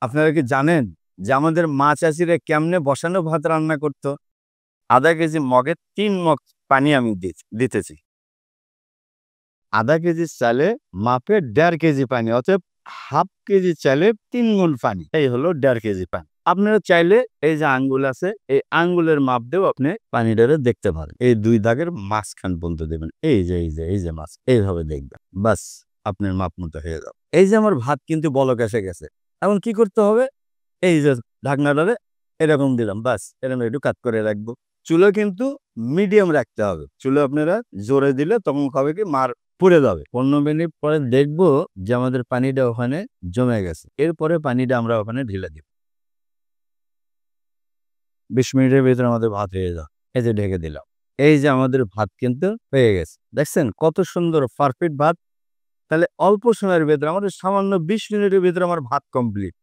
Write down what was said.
আপনারা কি জানেন যে আমাদের মা চাষিরা কেমনে বসানো ভাত রান্না করতো? আধা কেজি মগে ৩ মগ পানি আমি দিতেছি। আধা কেজি চালে মাপে ১.৫ কেজি পানি, অতএব হাফ কেজি চালে ৩ গুণ পানি। এই হলো ১.৫ কেজি পানি। আপনারা চাইলে এই যে আঙ্গুল আছে, এই আঙ্গুলের মাপ দিয়েও আপনি পানিটারে দেখতে পারেন। এই ২ দাগের মাঝখান পর্যন্ত দেবেন। এই যে মাছ, এইভাবে দেখবেন। বাস আপনার মাপ মতো হয়ে যাবে। এই যে আমার ভাত কিন্তু বলক এসে গেছে। এখন কি করতে হবে? এই যে ঢাকনাটারে এরকম দিলাম। বাস এরকম একটু কাত করে রাখবো। চুলা কিন্তু মিডিয়াম রাখতে হবে। চুলা আপনারা জোরে দিলে তখন হবে কি মার পুড়ে যাবে। ১৫ মিনিট পরে দেখবো যে আমাদের পানিটা ওখানে জমে গেছে। এরপরে পানিটা আমরা ওখানে ঢেলে দিব। ২০ মিনিটের ভেতরে আমাদের ভাত হয়ে যাবে। এই যে ঢেকে দিলাম। এই যে আমাদের ভাত কিন্তু হয়ে গেছে। দেখছেন কত সুন্দর পারফেক্ট ভাত? তাহলে অল্প সময়ের ভেতরে আমাদের সামান্য ২০ মিনিটের ভেতরে আমার ভাত কমপ্লিট।